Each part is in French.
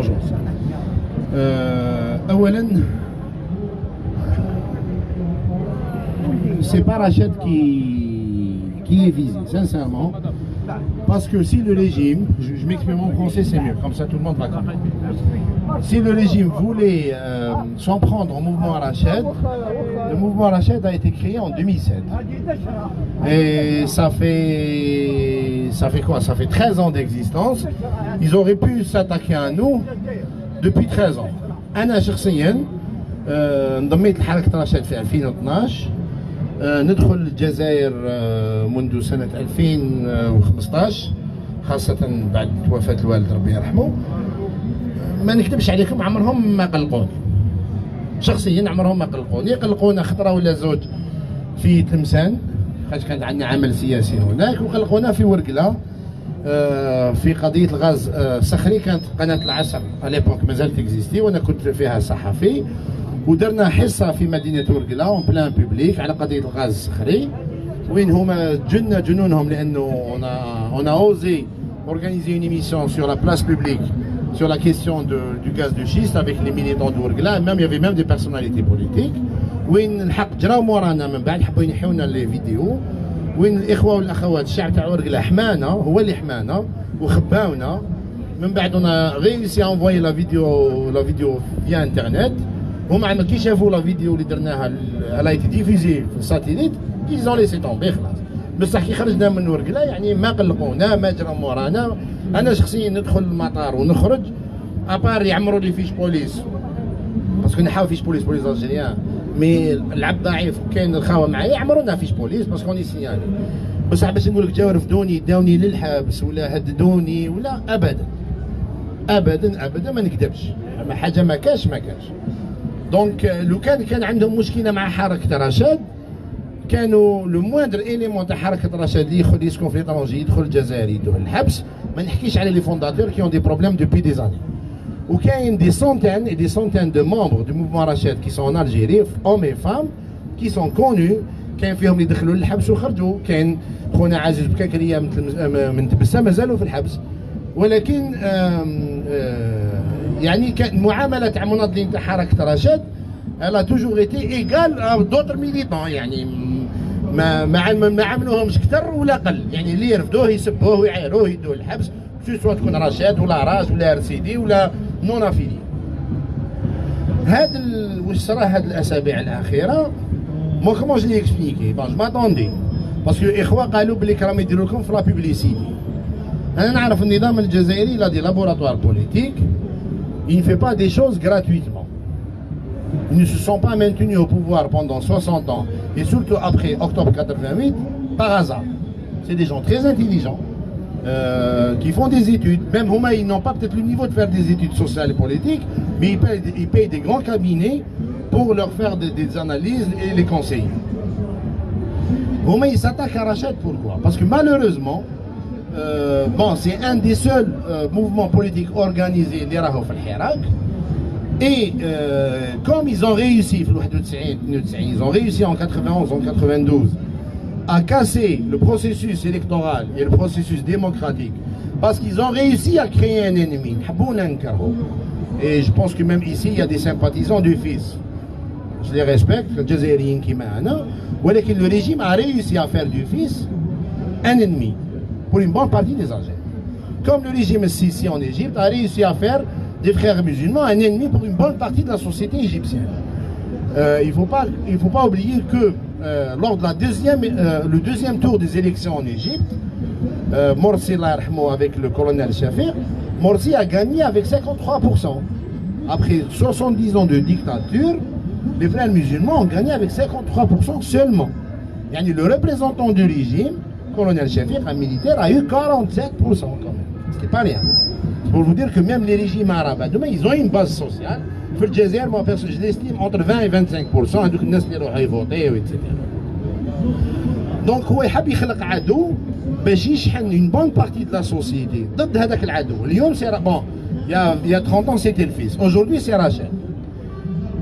bonjour. أولاً, c'est pas Rachid qui est visé, sincèrement. Parce que si le régime, je m'exprime en français, c'est mieux, comme ça tout le monde va comprendre. Si le régime voulait s'en prendre au mouvement Rachid, le mouvement Rachid a été créé en 2007. Et ça fait quoi? Ça fait 13 ans d'existence. Ils auraient pu s'attaquer à nous depuis 13 ans. أنا شخصياً انضميت لحركة رشاد في 2012. ندخل الجزائر منذ سنة 2015 خاصة بعد وفاة الوالد ربي يرحمه. ما نكتبش عليكم عمرهم ما قلقوني شخصيا، عمرهم ما قلقوني. قلقونا خطرة ولا زوج في تلمسان خاطر كان عندنا عمل سياسي هناك، وقلقونا في ورقلة في قضية الغاز الصخري. كانت قناة العصر على ليبوك مازالت تكزيستي وانا كنت فيها صحفي، ودرنا حصة في مدينة ورقلة اون بلان بوبليك على قضية الغاز الصخري، وين هما جنونهم لأنه on a osé organiser une émission sur la place publique sur la question du gaz de schiste avec les militants de Ouargla. Même il y avait même des personnalités politiques. وين الحق جراو مورانا من بعد حبوا ينحيونا لي فيديو، وين الاخوه والاخوات الشعب تاع ورقله حمانا، هو اللي حمانا وخباونا. من بعد انا غيسي انفوي لا فيديو فيا انترنت. هما كي شافوا لا فيديو اللي درناها الا ايتي ديفيزي في الساتيليت كيزون ليسي طومبي خلاص. بصح كي خرجنا من ورقله يعني ما قلقونا، ما جرى مورانا. انا شخصيا ندخل المطار ونخرج ابار يعمروا لي فيش بوليس باسكو نحاول فيش بوليس الجيريان، مي العبد ضعيف وكاين الخاوه معايا يعمرونا فيش بوليس باسكو ني سينيالي. بصح باش نقول لك جاو رفدوني داوني للحبس ولا هددوني ولا ابدا ابدا ابدا، ما نكذبش. حاجه ما كاش. دونك لو كان عندهم مشكله مع حركه رشاد، كانوا لو موندر اليمون تاع حركه رشاد اللي يدخل يسكن في ليترونجي يدخل الجزائر يدخل الحبس. ما نحكيش على لي فونداتور كي اون دي بروبليم دوبي دي زاني. وكاين دي سونتين اي دي سونتين دو ممبر دو موفمون رشاد كي سون ان الجيري اوم اي فام كي سون كونو. كاين فيهم اللي دخلوا للحبس وخرجوا. كاين خونا عزيز بكاكريه من تبسه مازالوا في الحبس. ولكن يعني كان معامله تاع منظمين تاع حركه رشاد elle a toujours été égale à d'autres militants. يعني ما عملوهمش كثر ولا قل. يعني اللي يرفدوه يسبوه ويعايروه يدوه الحبس، سواء تكون رشاد ولا راس ولا رسيدي ولا نون افيلي. هذا واش صرا هذه الاسابيع الاخيره مو كومون جو لي اكسبليكي بون جو ماتوندي باسكو الاخوه قالوا بلي راهم يديروا لكم في لا بوبليسيتي. انا نعرف النظام الجزائري لا دي لابوراتوار بوليتيك il ne fait pas des choses gratuitement. Ils ne se sont pas maintenus au pouvoir pendant 60 ans, et surtout après octobre 88, par hasard. C'est des gens très intelligents, qui font des études. Même Houma, ils n'ont pas peut-être le niveau de faire des études sociales et politiques, mais ils payent des grands cabinets pour leur faire des analyses et les conseiller. Houma, ils s'attaquent à Rachad, pourquoi? Parce que malheureusement, bon, c'est un des seuls mouvements politiques organisés, les Rahouf al-Hirak. Et comme ils ont réussi, ils ont réussi en 91, en 92, à casser le processus électoral et le processus démocratique, parce qu'ils ont réussi à créer un ennemi. Et je pense que même ici, il y a des sympathisants du fils. Je les respecte, le régime a réussi à faire du fils un ennemi pour une bonne partie des Algériens. Comme le régime Sisi en Égypte a réussi à faire des frères musulmans un ennemi pour une bonne partie de la société égyptienne. Il faut pas oublier que lors de le deuxième tour des élections en Égypte, Morsi avec le colonel Shafir, Morsi a gagné avec 53%. Après 70 ans de dictature, les frères musulmans ont gagné avec 53% seulement. Le représentant du régime, colonel Shafir, un militaire, a eu 47% quand même. C'était pas rien. Pour vous dire que même les régimes arabes, demain, ils ont une base sociale. Pour le Jazair, moi, je l'estime entre 20 et 25%. Donc, les gens qui vont voter, etc. Donc, il veut créer un ado باش يشحن une bonne partie de la société ضد هذاك العدو. اليوم c'est bon, il y a 30 ans c'était le fils. Aujourd'hui c'est Rachel.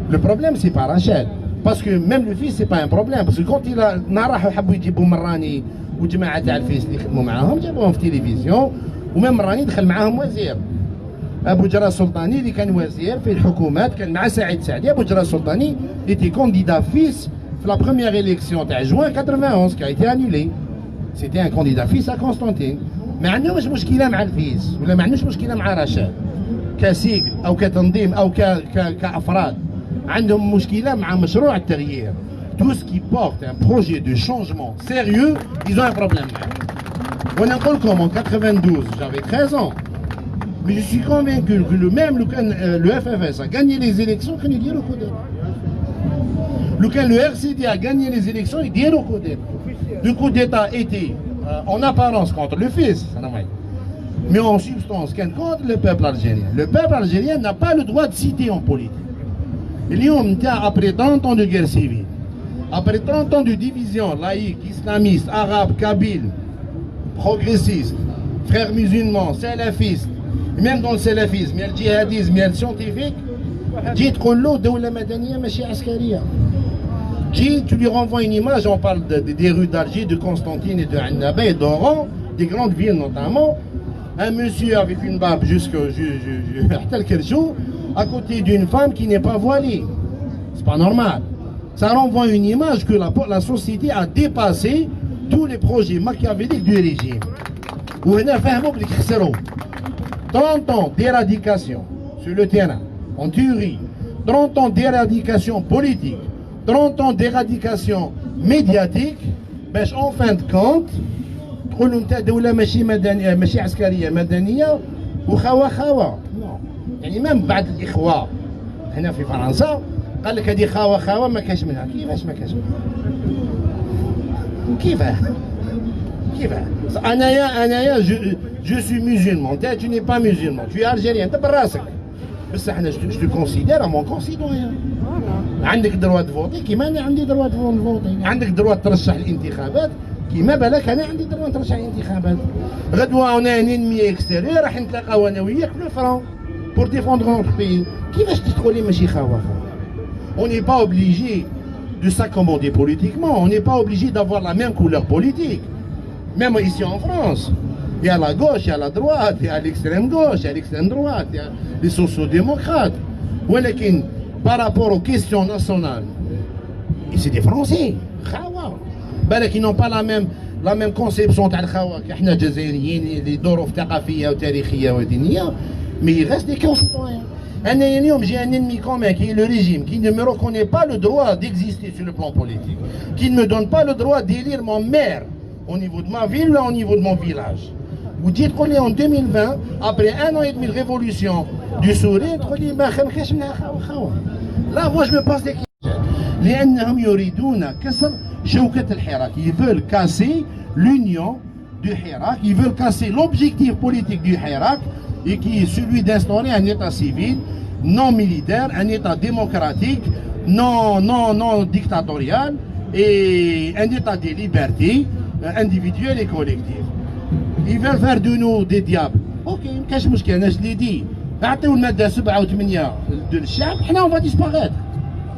Le problème c'est pas Rachel. Parce que même le fils c'est pas un problème. Parce que quand il a راحوا حبوا يجيبوا مراني وجماعة تاع الفيس اللي يخدموا معاهم جابوهم في التلفزيون، ومام مراني دخل معاهم وزير. ابو جرى السلطاني اللي كان وزير في الحكومات كان مع سعيد سعدي. ابو جرى السلطاني était candidat fils في la première élection تاع juin 91 qui a été annulée. C'était un candidat fils à Constantine. ما عندهمش مشكله مع الفيس ولا ما عندهمش مشكله مع رشاد كسيجل او كتنظيم او كافراد، عندهم مشكله مع مشروع التغيير. Tout ce qui porte un projet de changement sérieux, ils ont un problème. On a encore comme en 92, j'avais 13 ans. Mais je suis convaincu que le FFS a gagné les élections, qu'il y a le code. Le RCD a gagné les élections, il y a le code. Le coup d'État était en apparence contre le fils, mais en substance contre le peuple algérien. Le peuple algérien n'a pas le droit de citer en politique. Après 30 ans de guerre civile, après 30 ans de division laïque, islamiste, arabe, kabyle, progressiste, frères musulmans, salafistes, même dans le salafisme, il y a le djihadisme, il y a le scientifique, tu lui renvoies une image, on parle des rues d'Alger, de Constantine et de Annaba et d'Oran, des grandes villes notamment, un monsieur avec une barbe jusqu'à tel jour, à côté d'une femme qui n'est pas voilée. C'est pas normal. Ça renvoie une image que la société a dépassé tous les projets machiavéliques du régime. Où on a fait 30 ans d'éradication sur le terrain, en théorie, 30 ans d'éradication politique, 30 ans d'éradication médiatique, en fin de compte, تقول له نتا دولة ماشي عسكرية مدنية وخاوة. يعني même بعد الإخوة هنا في فرنسا قال لك هذه خاوة ما كاش منها. كيفاش ما كاش منها؟ كيفاه؟ أنايا je suis musulman, tu n'es pas musulman, tu es algérien, انت براسك. بس احنا je te considère mon concitoyen. عندك دروا تفوتي كيما انا عندي دروا نفوتي، عندك دروا ترشح الانتخابات كيما بالك انا عندي دروا نترشح الانتخابات. غدوه انا انمي اكستيريور راح نتلاقاو انا وياك في الفرون pour défendre notre pays. كيفاش تدخلي ماشي خاوه؟ On n'est pas obligé de s'accommoder politiquement, on n'est pas obligé d'avoir la même couleur politique. Même ici en France, il y a la gauche, il y a la droite, il y a l'extrême gauche, il y a l'extrême droite, il y a les sociodémocrates. ولكن par rapport aux questions nationales, c'est des Français. خاوة. بالك ils n'ont pas la même conception تاع الخاوة كاحنا جزائريين اللي ظروف ثقافية وتاريخية ودينية، mais il reste des concitoyens. J'ai un ennemi commun qui est le régime, qui ne me reconnaît pas le droit d'exister sur le plan politique, qui ne me donne pas le droit d'élire mon maire au niveau de ma ville ou au niveau de mon village. Vous dites qu'on est en 2020, après 1 an et demi de révolution du sourire, là moi je me pose des questions. لأنهم يريدون كسر شوكة الحراك. Ils veulent casser l'union du Hirak, ils veulent casser l'objectif politique du Hirak, et qui est celui d'instaurer un État civil, non militaire, un État démocratique, non dictatorial, et un État des libertés individuelles et collectives. Ils veulent faire de nous des diables. Ok, كاش مشكل، أنا je l'ai dit. أعطيو المادة 7 و 8 للشعب، حنا on va disparaître.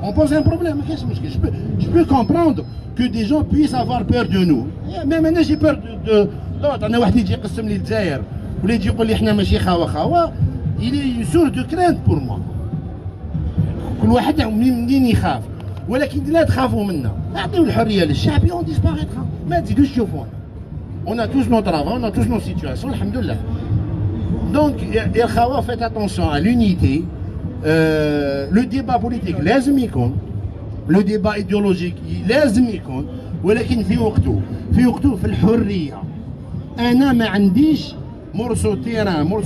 On pose un problème, كاش مشكل. Je peux comprendre que des gens puissent avoir peur de nous. Même أنا j'ai peur de d'autres. أنا واحد يجي يقسم لي الجزائر ولا يجي يقول لي احنا ماشي خاوة، il est une source de crainte pour moi. كل واحد منين يخاف، ولكن لا تخافوا منا، اعطيو الحرية للشعب et on disparaîtra. ما تزيدوش تشوفونا. On a tous nos travaux, on a tous nos situations, alhamdoulilah. Donc, يا خاوة faites attention à l'unité. Le débat politique لازم يكون، le débat idéologique لازم يكون، ولكن في وقته في الحرية. أنا ما عنديش مرسو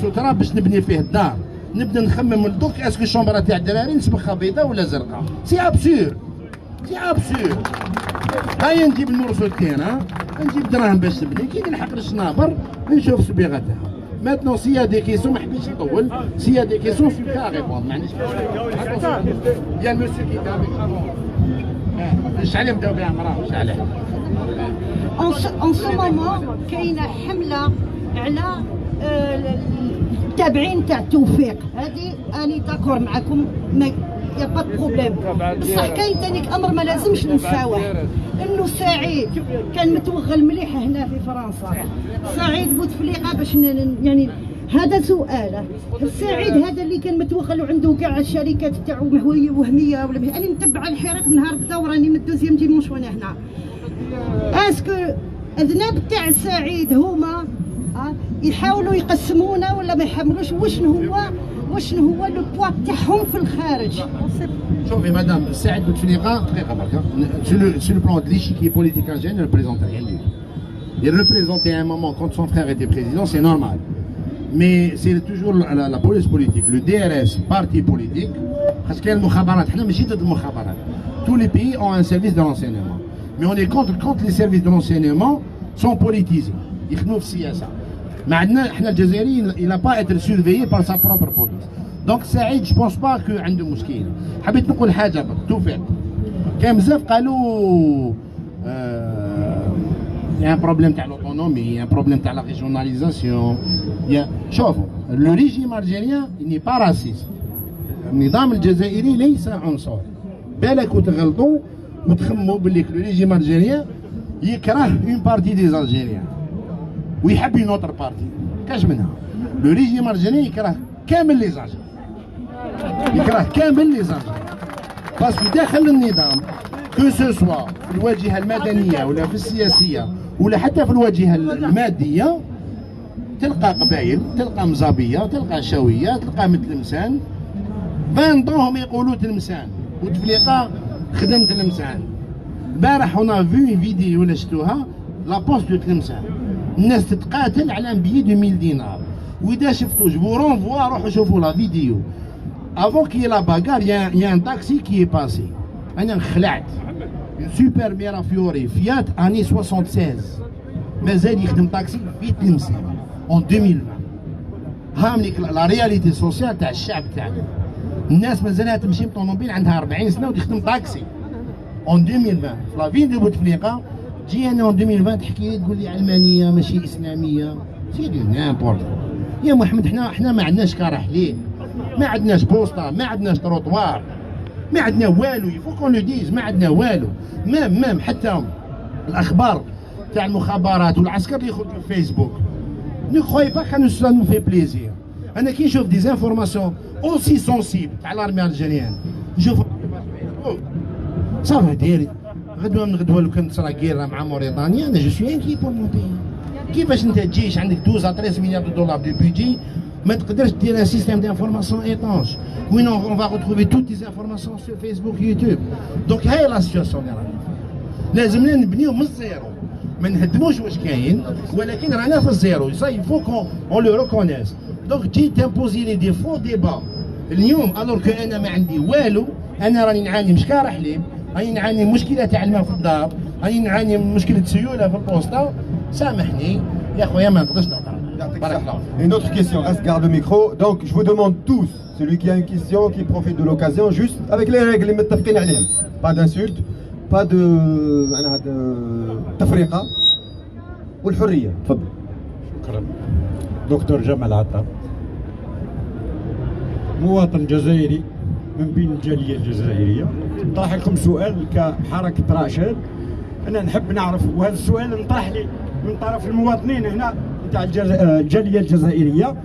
تراب باش نبني فيه الدار، نبدا نخمم من الدوك اسكو الشومبره تاع الدراري نسبخها بيضاء ولا زرقاء. سي ابسور. هيا نجيب المرسو تاعنا، نجيب دراهم باش تبني، كي نلحق الشنابر نشوف صبيغتها. Maintenant, s'il y a des questions, s'il y a des questions, je suis prêt à répondre. Il y a le monsieur qui est avec En ce moment, كاينه حمله على التابعين تاع التوفيق. هذه اني داكور معكم، يا با بروبليم. بصح كاين ثاني امر ما لازمش ننساوه، انه سعيد كان متوغل مليح هنا في فرنسا. سعيد بوتفليقه باش يعني هذا سؤاله. السعيد هذا اللي كان متوغل وعنده كاع الشركات تاعو وهميه ولا انا متبعه الحراك من نهار بدا وراني من الدوزيام ديمونش وانا هنا. اسكو اذناب تاع السعيد هما يحاولوا يقسمونا ولا ما يحملوش؟ وشنو هو لو بوا تاعهم في الخارج؟ شوفي مدام سعيد بوتفليقه دقيقه برك sur le plan de l'échiquier politique en général, il ne représente rien du tout. Il représentait à un moment quand son frère était président, c'est normal. Mais c'est toujours la police politique, le DRS, parti politique, parce qu'il y a le mukhabarat. Tous les pays ont un service de renseignement. Mais on est contre quand les services de renseignement sont politisés. Ils nous font ça. Maintenant, le Jazairi, il n'a pas à être surveillé par sa propre police. Donc Saïd, je ne pense pas qu'il y a une mosquée. حبيت نقول حاجة بك توفيق. كان بزاف قالوا il y a un problème تاع l'autonomie, il y a un problème تاع la régionalisation. شوفوا le régime algérien il n'est pas raciste. النظام الجزائري ليس عنصري. بالك وتغلطوا وتخموا باللي le régime algérien يكره une partie des Algériens ويحب une autre partie. كاش منها؟ le régime algérien يكره كامل les Algériens. يكره كامل les Algériens. باسكو داخل النظام كو سو سوا في الواجهه المدنيه ولا في السياسيه ولا حتى في الواجهه الماديه تلقى قبائل، تلقى مزابيه، تلقى شاويه، تلقى متلمسان. 20 طونهم يقولوا تلمسان وتفليقه خدمت تلمسان. البارح هنا في فيديو ولا شفتوها لا بوست دو تلمسان. الناس تتقاتل على un billet de 1000 دينار. واذا شفتوا جو رونفوا روحوا شوفوا لا فيديو. Avant qu'il y ait la bagarre, il y a un taxi qui est passé. أنا انخلعت. Une super Mirafiori Fiat année 76. مازال يخدم تاكسي في تلمسان. En 2020. هامليك لا رياليتي سوسيال تاع الشعب تاعنا. الناس مازالها تمشي بطوموبيل عندها 40 سنة وتخدم تاكسي. En 2020. في لا فيل دو بوتفليقة تجي أنا en 2020 تحكي لي تقول لي علمانية ماشي إسلامية. سي دو نامبورت. يا محمد احنا ما عندناش كار حليب. ما عندناش بوسطه، ما عندناش تروطوار، ما عندنا والو، يفو كون لو ديز، ما عندنا والو. مام حتى الاخبار تاع المخابرات والعسكر اللي يخرجوا في فيسبوك. نو كروي با كانو سا نو في بليزير. انا كي نشوف دي انفورماسيون اوسي سونسيبل تاع لارمي الجيريان نشوف صافي داير غدوه من غدوه لو كان تصرا كيرا مع موريتانيا انا جو سوي انكي بور مون بي. كيفاش انت تجيش عندك 12 à 13 milliards de dollars de budget ما تقدرش دير ان سيستيم دانفورماسيون ايطونج وين اون فا روتروفي توت دي انفورماسيون سور فيسبوك يوتيوب. دونك هاي لا سيتياسيون اللي رانا لازمنا نبنيو من الزيرو. ما نهدموش واش كاين ولكن رانا في الزيرو. صاي فو كون اون لو ريكونيس. دونك تجي تامبوزي لي دي فو ديبا اليوم الوغ كو انا ما عندي والو. انا راني نعاني مش كار حليب، راني نعاني مشكله تاع الماء في الدار، راني نعاني مشكله سيوله في البوسطه. سامحني يا خويا ما نقدرش نهضر. Une autre question, reste garde le micro. Donc je vous demande tous, celui qui a une question, qui profite de l'occasion, juste avec les règles, pas d'insultes, pas de تفرقة والحرية. تفضل. شكرا. دكتور جمال عطار، مواطن جزائري من بين الجالية الجزائرية. نطرح لكم سؤال كحركة راشد. أنا نحب نعرف، وهذا السؤال نطرح لي من طرف المواطنين هنا تاع الجالية الجزائرية،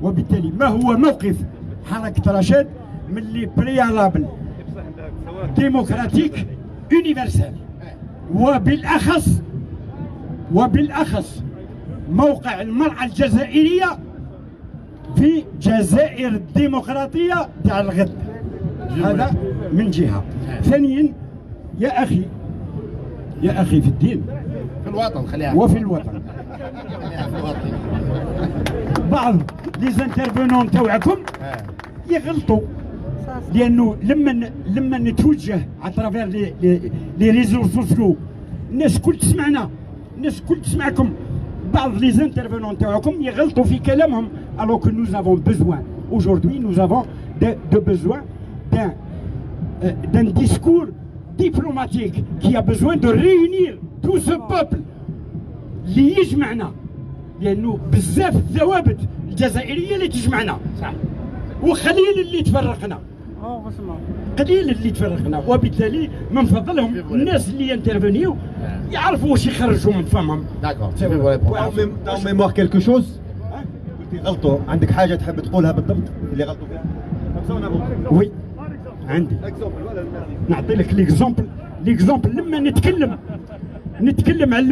وبالتالي ما هو موقف حركة رشاد من لي بريالابل ديمقراطيك يونيفرسال، وبالأخص موقع المرأة الجزائرية في جزائر الديمقراطية تاع الغد. هذا من جهة. ثانيا يا أخي في الدين في الوطن خليها وفي الوطن بعض لي زانترفونون تاعكم يغلطوا، لانه لما نتوجه على ترافير لي ريزو سوسيو الناس كل تسمعنا، الناس كل تسمعكم. بعض لي زانترفونون تاعكم يغلطوا في كلامهم alors que nous avons besoin aujourd'hui nous avons de besoin d'un discours diplomatique qui a besoin de réunir tout ce peuple اللي يجمعنا، لانه بزاف الثوابت الجزائريه اللي تجمعنا صح، وقليل اللي تفرقنا. قليل اللي تفرقنا، وبالتالي من فضلهم الناس اللي ينترفونيو يعرفوا واش يخرجوا من فمهم. D'accord. En mémoire quelque chose. غلطوا عندك حاجه تحب تقولها بالضبط اللي غلطوا فيها؟ وي عندي نعطي لك ليكزومبل لما نتكلم على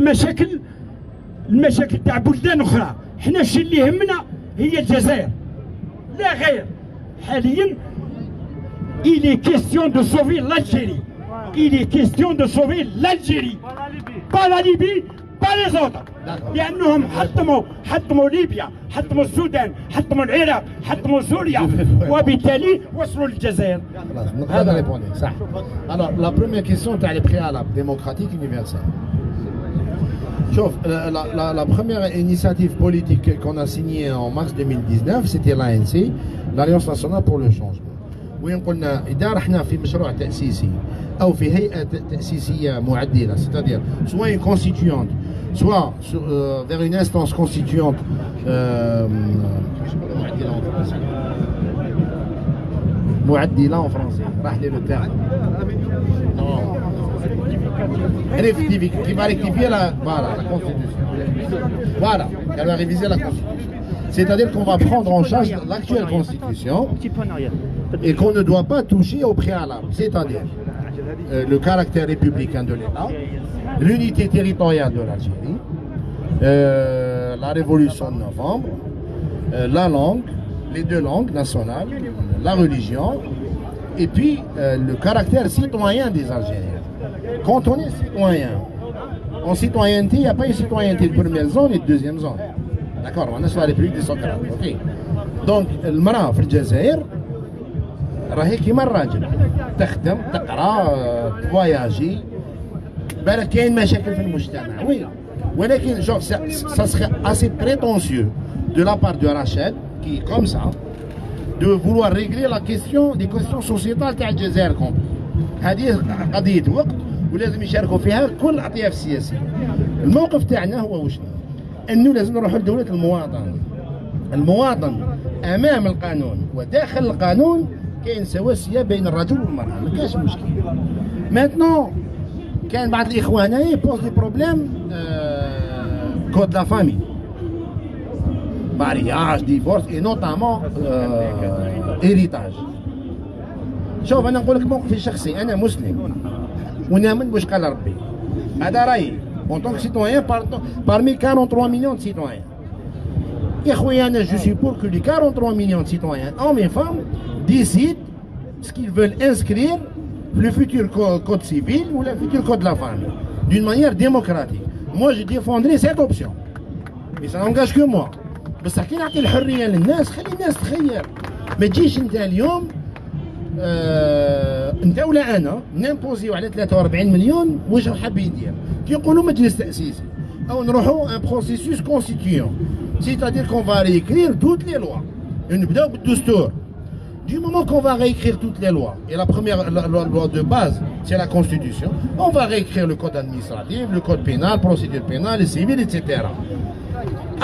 المشاكل تاع بلدان اخرى، حنا الشيء اللي يهمنا هي الجزائر لا غير. حاليا il est question de sauver l'Algérie, il est question de sauver l'Algérie, pas la Libye, pas les autres. لأنهم حطموا ليبيا، حطموا السودان، حطموا العراق، حطموا سوريا، وبالتالي وصلوا للجزائر. Alors, la première question est les préalables démocratiques universels. Sauf, la première initiative politique qu'on a signée en mars 2019, c'était l'ANC, l'Alliance nationale pour le changement. وين قلنا إذا رحنا في مشروع تأسيسي أو في هيئة تأسيسية معدلة، c'est-à-dire soit une constituante, soit vers une instance constituante معدلة en français, راح لي le terme. Qui va rectifier la Constitution. Voilà, elle va réviser la Constitution. C'est-à-dire qu'on va prendre en charge l'actuelle Constitution et qu'on ne doit pas toucher au préalable. C'est-à-dire le caractère républicain de l'État, l'unité territoriale de l'Algérie, la révolution de novembre, la langue, les deux langues nationales, la religion, et puis le caractère citoyen des Algériens. Quand on est citoyen, en citoyenneté, il n'y a pas une citoyenneté de première zone et de deuxième zone. D'accord, on est sur la République des Socrates. Ok. Donc, المرأة في الجزائر راهي كيما الراجل، تخدم، تقرا، تفواياجي، بالك كاين مشاكل في المجتمع، وي. ولكن شوف ça serait assez prétentieux de la part de Rachid, qui est comme ça, de vouloir régler la question des questions sociétales تاع الجزائر كومبلي. هذه قضية وقت ولازم يشاركوا فيها كل الأطياف السياسية. الموقف تاعنا هو وشنو؟ انه لازم نروحوا لدولة المواطن امام القانون وداخل القانون كاين سواسية بين الرجل والمرأة، ما كاينش مشكل. ماتنون كاين بعض الاخوان يبوز دي بروبليم كود لا فامي، مارياج، ديفورس، اي نوتامون هيريتاج. شوف انا نقول لك موقفي الشخصي، انا مسلم ونامن واش قال ربي، هذا رايي en tant que citoyen parmi 43 millions de citoyens. Je suis pour que les 43 millions de citoyens, hommes et femmes, décident ce qu'ils veulent inscrire le futur code civil ou le futur code de la famille, d'une manière démocratique. Moi, je défendrai cette option. Mais ça n'engage que moi. بس كي نعطي الحرية للناس خلي الناس تخير. ما تجيش انت اليوم انت ولا انا نمبوزيو على 43 مليون واش حاب يدير. كيقولوا مجلس تأسيسي او نروحوا ان بروسيسوس كونستيتيون، c'est-à-dire qu'on va réécrire toutes les lois. ونبداو بالدستور. Du moment qu'on va réécrire toutes les lois, et la première loi de base, c'est la Constitution, on va réécrire le code administratif, le code pénal, procédure pénale, civile, etc.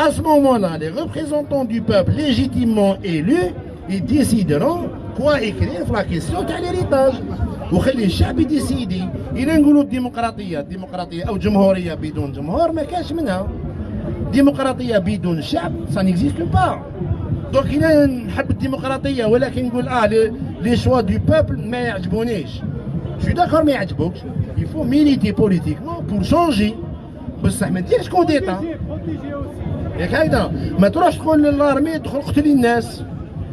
À ce moment-là, les représentants du peuple légitimement élus, ils décideront quoi écrire sur la question de l'héritage. وخلي الشعب يديسيدي. إلا نقولوا الديمقراطية أو جمهورية بدون جمهور ما كاش منها. ديمقراطية بدون شعب ça n'existe pas. دونك إلا نحب الديمقراطية ولكن نقول لي شوا دو بوبل ما يعجبونيش. جو داكور ما يعجبوكش. il faut militer politiquement pour changer. بصح ما ديرش كوديتا. ياك هكذا ما تروحش تقول للارمي دخل قتل الناس.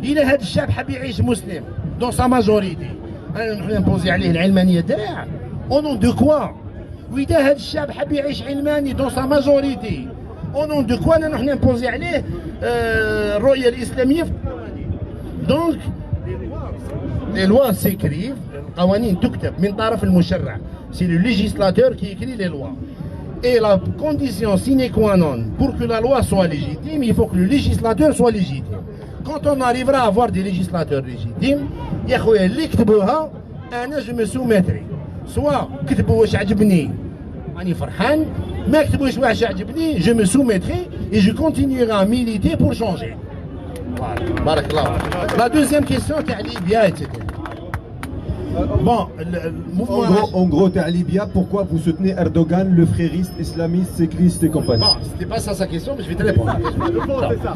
إلا هذا الشعب حاب يعيش مسلم دون سا ماجوريتي أنا نبوزي عليه العلمانية دراع أو نون دو كوا. وإذا هذا الشعب حاب يعيش علماني دون سا ماجوريتي أو نون دو كوا نحن نبوزي عليه الرؤية الإسلامية. دونك لي لوا سيكريف، القوانين تكتب من طرف المشرع، سي لو ليجيسلاتور كي يكري لي لوا. Et la condition sine qua non pour que la loi soit légitime, il faut que le législateur soit légitime. Quand on arrivera à avoir des législateurs légitimes, يا خويا اللي كتبوها أنا je me soumettrai. soit كتبوا واش عجبني راني فرحان، ما كتبوش واش عجبني je me soumettrai et je continuerai à militer pour changer. Voilà. بارك الله. La deuxième question تاع ليبيا etc. Bon, le mouvement... En gros, t'es à Libya, pourquoi vous soutenez Erdogan, le frériste, islamiste, sécliste et compagnie? Bon, c'était pas ça sa question, mais je vais te répondre. Le fond, c'est ça.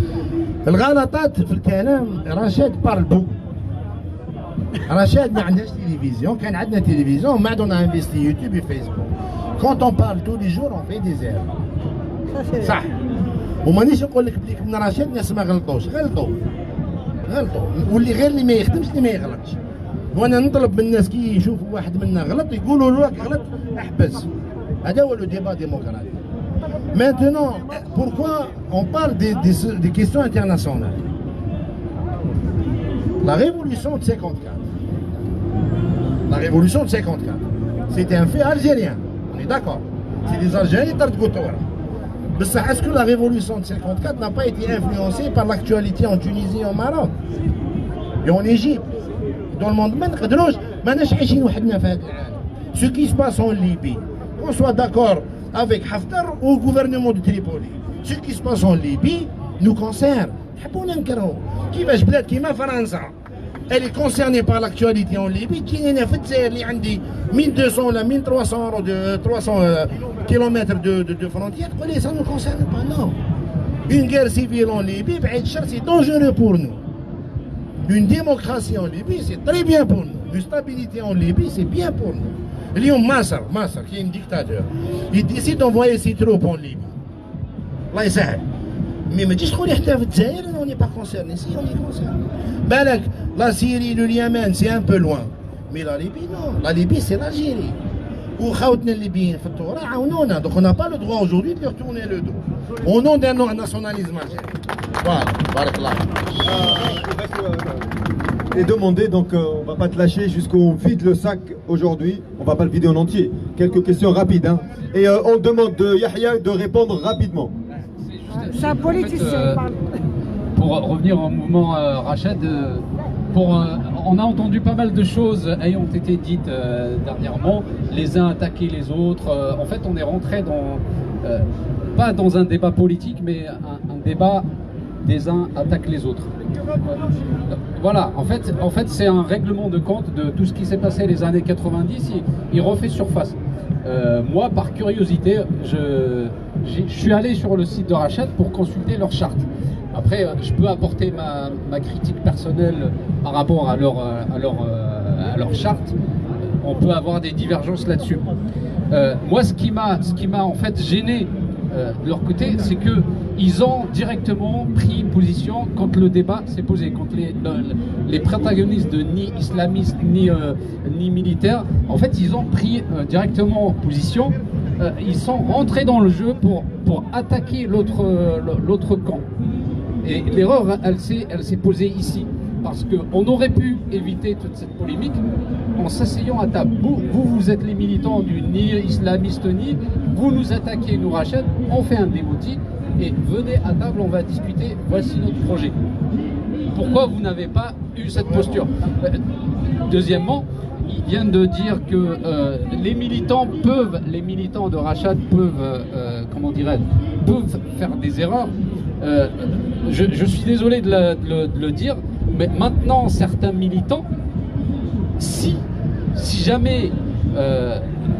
الغلطات في الكلام رشاد parle beaucoup. رشاد ما عندهاش télévision, كان عندنا télévision, ما on a investi YouTube et Facebook. Quand on parle tous les jours, on fait des erreurs. صح. ومانيش نقول لك بليك من رشاد الناس ما غلطوش، غلطوا. واللي غير اللي ما يخدمش اللي ما يغلطش. وانا نطلب من الناس كي يشوفوا واحد منا غلط يقولوا له راك غلط احبس. هذا هو لو ديبا ديموقراطي. Maintenant, pourquoi on parle des questions internationales? La révolution de 54. La révolution de 54. C'était un fait algérien. On est d'accord. C'est les Algériens qui ont fait. Mais est-ce que la révolution de 54 n'a pas été influencée par l'actualité en Tunisie et au Maroc et en Égypte? Dans le monde, ce qui se passe en Libye, qu'on soit d'accord avec Haftar ou le gouvernement de Tripoli, ce qui se passe en Libye nous concerne. Elle est concernée par l'actualité en Libye. Qui est en 1200 ou 1300 km de frontières, ça ne nous concerne pas, non. Une guerre civile en Libye, c'est dangereux pour nous. Une démocratie en Libye, c'est très bien pour nous. Une stabilité en Libye, c'est bien pour nous. Lyon Massar, qui est un dictateur, il décide d'envoyer ses troupes en Libye. Là, il sait. Mais me dis on n'est pas concerné. Si, on est concerné. Balak, la Syrie, le Yémen, c'est un peu loin. Mais la Libye, non. La Libye, c'est l'Algérie. Ou les Libyens, donc on n'a pas le droit aujourd'hui de leur tourner le dos. Au nom d'un nationalisme algérien. Voilà, barakallah. Et demander, donc on va pas te lâcher jusqu'on vide le sac aujourd'hui. On va pas le vider en entier. Quelques questions rapides. Hein. Et on demande de Yahya de répondre rapidement. C'est un politicien. Pour revenir au mouvement Rachad, on a entendu pas mal de choses ayant été dites dernièrement. Les uns attaquaient les autres. En fait, on est rentré pas dans un débat politique, mais un débat des uns attaquent les autres. Voilà, en fait c'est un règlement de compte de tout ce qui s'est passé les années 90, il refait surface. Moi, par curiosité, je suis allé sur le site de Rachad pour consulter leur charte. Après, je peux apporter ma critique personnelle par rapport à leur charte. On peut avoir des divergences là-dessus. Moi, ce qui m'a en fait gêné de leur côté, c'est que ils ont directement pris position quand le débat s'est posé, quand les protagonistes ni islamistes ni militaires, en fait, ils ont pris directement position. Ils sont rentrés dans le jeu pour attaquer l'autre camp. Et l'erreur, elle s'est posée ici. Parce qu'on aurait pu éviter toute cette polémique en s'asseyant à table. Vous êtes les militants du ni islamiste ni, vous nous attaquez, nous Rachad, on fait un démoti et venez à table, on va discuter, voici notre projet. Pourquoi vous n'avez pas eu cette posture? Deuxièmement, ils viennent de dire que les militants de Rachad peuvent, peuvent faire des erreurs. Je suis désolé de le dire, mais maintenant certains militants, si jamais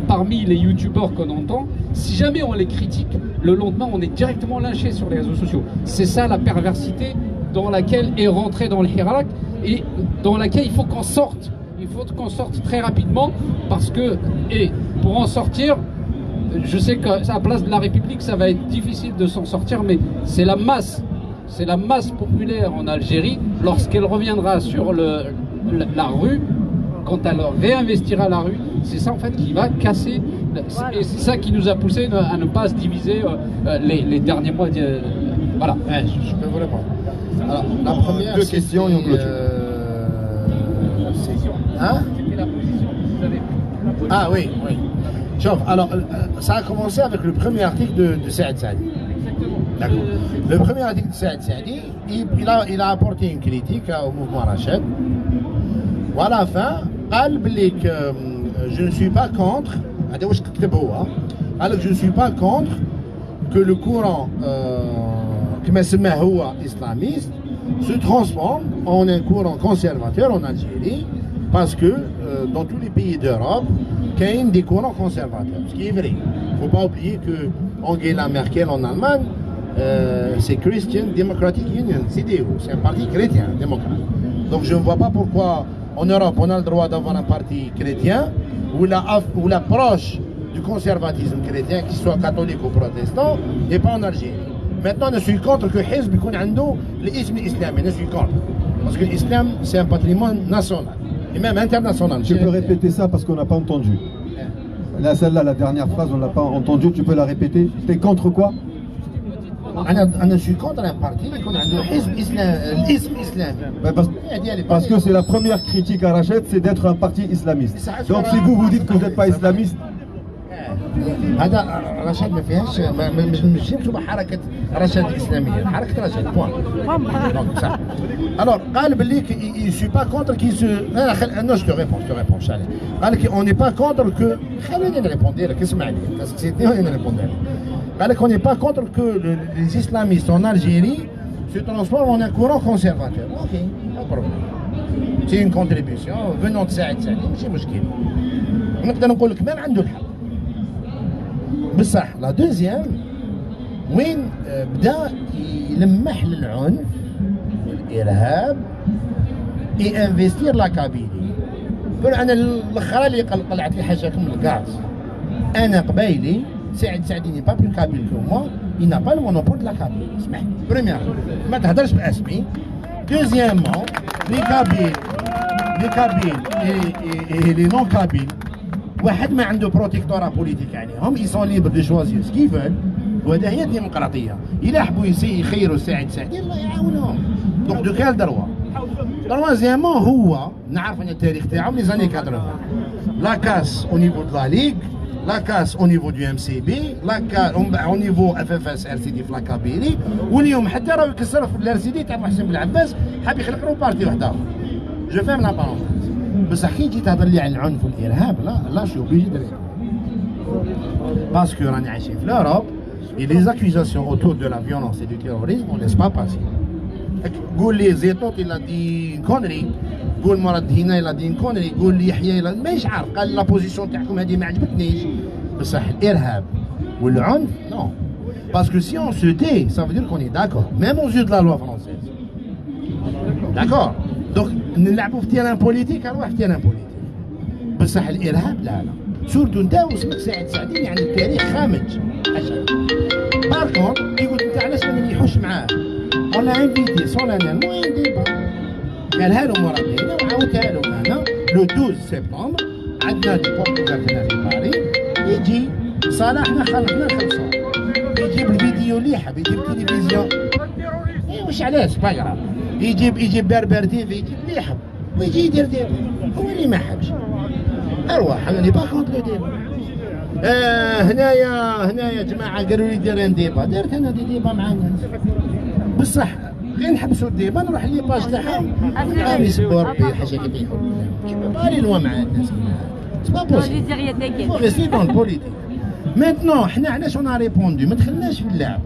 parmi les youtubeurs qu'on entend, si jamais on les critique, le lendemain on est directement lynché sur les réseaux sociaux. C'est ça la perversité dans laquelle est rentré dans le Hirak et dans laquelle il faut qu'on sorte. Il faut qu'on sorte très rapidement parce que, et pour en sortir, je sais qu'à la place de la République ça va être difficile de s'en sortir, mais c'est la masse populaire en Algérie, lorsqu'elle reviendra sur la rue, quand elle réinvestira la rue, c'est ça en fait qui va casser, et c'est ça qui nous a poussé à ne pas se diviser les derniers mois. Voilà. Je peux vous répondre. Alors, la première, deux questions et on clôture. Hein? Ah oui. Chauffe. Alors, ça a commencé avec le premier article de Saad Saadi. D'accord. Le premier article de Saad Saadi, il a apporté une critique au mouvement Rachad. À la fin, je ne suis pas contre, je ne suis pas contre que le courant islamiste se transforme en un courant conservateur en Algérie, parce que dans tous les pays d'Europe, qu'il y a des courants conservateurs. Ce qui est vrai. Il ne faut pas oublier que Angela Merkel en Allemagne, c'est Christian Democratic Union, CDU, c'est un parti chrétien, démocrate. Donc je ne vois pas pourquoi en Europe on a le droit d'avoir un parti chrétien où l'approche du conservatisme chrétien, qu'il soit catholique ou protestant, et pas en Algérie. Maintenant, je suis contre que Hizb ait l'islam islamique. Je suis contre. Parce que l'islam, c'est un patrimoine national, et même international. Tu peux répéter ça parce qu'on n'a pas entendu. Là, celle-là, la dernière phrase, on ne l'a pas entendue. Tu peux la répéter? Tu es contre quoi? Je suis contre un parti qui a l'islam islamique. Parce que c'est la première critique à Rachid, c'est d'être un parti islamiste. Donc si vous dites que vous n'êtes pas islamiste, هذا رشاد ما فيهاش مش تبع حركه رشاد الاسلاميه حركه رشاد بوان دونك صح alors قال باللي il suis pas contre qui se non je te réponds شالي قال لك on n'est pas contre que خليني نريبوندي لك اسمع لي parce que c'était on répondre قال لك on n'est pas contre que les islamistes en Algérie se transforment en un courant conservateur. Ok, pas de problème. C'est une contribution venant de سعد سعدي ماشي مشكل. ونقدر نقول لك مام عنده الحق. بصح لا دوزيام وين بدا يلمح للعنف والارهاب اي انفستير لا كابيلي. انا الاخرى اللي قلعت لي حاجه من الغاز. انا قبايلي سعد سعدي ني با بلو كابيل كو موا il n'a pas le monopole de la Kabylie. اسمح لي. بريمير ما تهضرش باسمي. دوزيامون لي كابيل et les non kabyles واحد ما عنده بروتيكتورا بوليتيك عليهم ils sont libres de choisir ce qu'ils veulent وهذا هي الديمقراطيه. الا حبوا يخيروا سعد سعدي الله يعاونهم. دونك دو كال دروا. تروازيامون هو نعرف انا التاريخ تاعو من لي زاني 80 لا كاس au niveau de la Ligue, la casse au niveau du MCB, la casse au niveau FFS RCD في لاكابيلي واليوم حتى راه يكسر في الRCD تاع محسن بن عباس حاب يخلق له بارتي واحد اخر. جو فهم لا بارونتيز. بصح كي تجي تهضر لي على العنف والارهاب لا شو اوبليجي دو باسكو راني عايشين في l'Europe et les accusations autour de la violence et du terrorisme on laisse pas passer. قول لي زيتوت il a dit une connerie, قول مراد هنا il a dit une connerie, قول لي يحيى مانيش عارف قال لا بوزيسيون تاعكم هذه ما عجبتنيش. بصح الارهاب والعنف non. Parce que si on se tait, ça veut dire qu'on est d'accord, même aux yeux de la loi française. D'accord. Donc نلعبوا في تيران بوليتيك نروح في تيران بوليتيك. بصح الارهاب لا سورتو انت واسمك سعد سعدي يعني التاريخ خامج حاجه. باركون يقول انت علاش ما نليحوش معاه؟ on a invité solennellement un débat. قالها له مرادينا وعاودتها له انا لو 12 سبتمبر عندنا دي بورتوغال هنا في باريس يجي صالحنا خلقنا الخلصان يجيب الفيديو اللي يحب يجيب التلفزيون واش علاش باغراف يجيب بربر تيفي يجيب اللي يحب ويجي يدير ديبا. هو اللي ما حبش ارواح انا با كونت لو ديبا. هنايا جماعه قالوا لي دير ديبا درت انا ديبا مع الناس بصح غير نحبسوا الديبا نروح لي باج تاعهم راني سبوا ربي حاجه كي يحب بالي نوا مع الناس سي با بوسيبل سي دون بوليتيك. ميتنون حنا علاش اون ريبوندو ما دخلناش في اللعب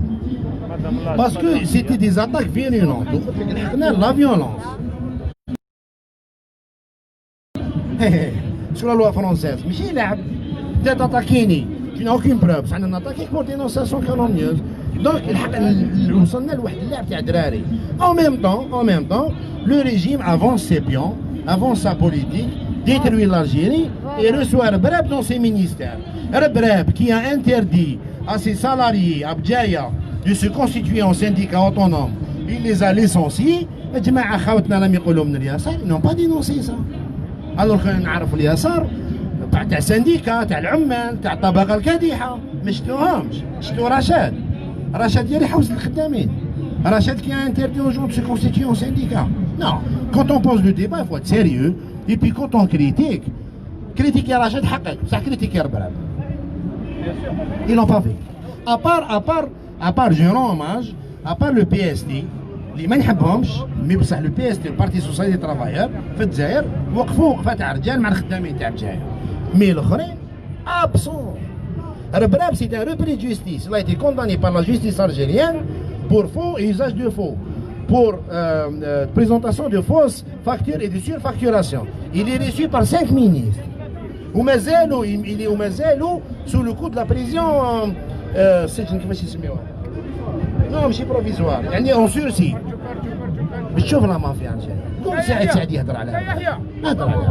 باسكو سيتي دي زاتاك فيرولونت لحقنا لا فيولونس. sur la loi française ماشي لعب. انت تاتاكيني tu n'as aucune preuve بصح انا ناتاكيك بور دينونساسيون كالومنيوز. دونك الحق وصلنا لواحد اللعب تاع دراري. en même temps le régime avance ses pions, avance sa politique, détruit l'Algérie et reçoit Rebrab dans ses ministères. Rebrab qui a interdit à ses salariés à Bdjaïa de se constituer en syndicat autonome, il les a licenciés. الجماعه خاوتنا راهم يقولوا من اليسار ils n'ont pas dénoncé ça. alors que نعرفوا اليسار تاع سنديكا تاع العمال تاع الطبقه الكادحه ما شفتوهمش. شفتوا رشاد ديال يحوس الخدامين. رشاد qui a interdit aux gens de se constituer en syndicat. Non, quand on pose le débat il faut être sérieux et puis quand on critique يا رشاد حقك بصح critique يا ربراب. ils n'ont pas fait. à part je rends hommage à part le PSD اللي ما نحبهمش مي بصح لو بي اس تي البارتي سوسيالي ترافايور في الجزائر وقفوا وقفه تاع رجال مع الخدامين تاع الجزائر. مي الاخرين ابسون. Rebrab c'est un repris de justice. Il a été condamné par la justice algérienne pour faux et usage de faux. pour présentation de fausses factures et de surfacturation. Il est reçu par 5 ministres. Il est sous le coup de la prison. Non, ماشي provisoire. يعني en sursis. بتشوف لا مافيا قول سعيد يهضر عليها.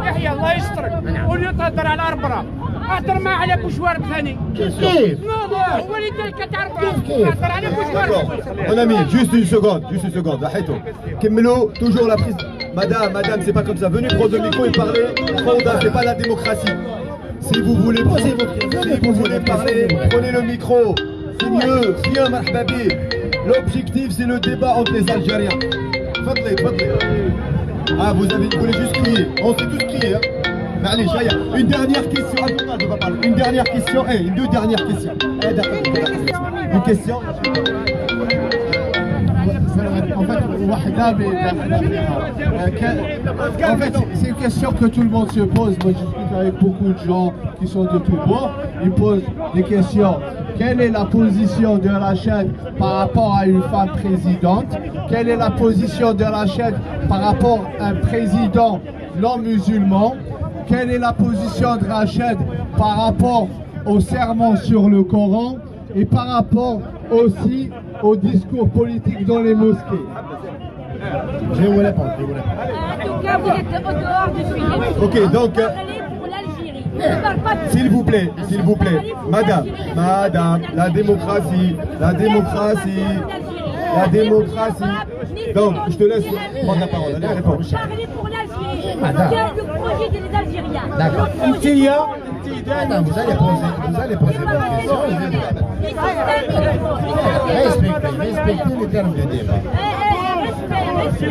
يحيى الله يسترك واللي تهضر على ربرة هضر ما على بوشوارب ثاني. كيف؟ هو اللي كتعرف تهضر على بوشوارب. Mon ami, juste une seconde, arrêtons. Kemelo, toujours la prise. Madame, c'est pas comme ça. Venez prendre le micro et parler. Fauda, c'est pas la démocratie. Si vous voulez parler, prenez le micro. C'est mieux, marhababi. L'objectif, c'est le débat entre les Algériens. Fadlé. Ah, vous voulez juste crier. On sait tous crier, hein. Allez, Jaya, une dernière question. Attends, je vais pas parler. Une dernière question. Deux dernières questions. Une question. En fait, c'est une question que tout le monde se pose. Moi, je discute avec beaucoup de gens qui sont de tous bords. Ils posent des questions. Quelle est la position de Rachid par rapport à une femme présidente? Quelle est la position de Rachid par rapport à un président non musulman? Quelle est la position de Rachid par rapport au serment sur le Coran et par rapport aussi au discours politique dans les mosquées? Je vais vous répondre. En tout cas, vous êtes au dehors du sujet. Ok, donc, Parlez pour l'Algérie. Ne parle pas de... s'il vous plaît, madame, la démocratie. Donc, je te laisse prendre la parole. Allez, réponds. Parlez pour l'Algérie. Madame. C'est le projet des Algériens. D'accord. Madame, vous allez poser votre question. Respectez les termes de débat. Je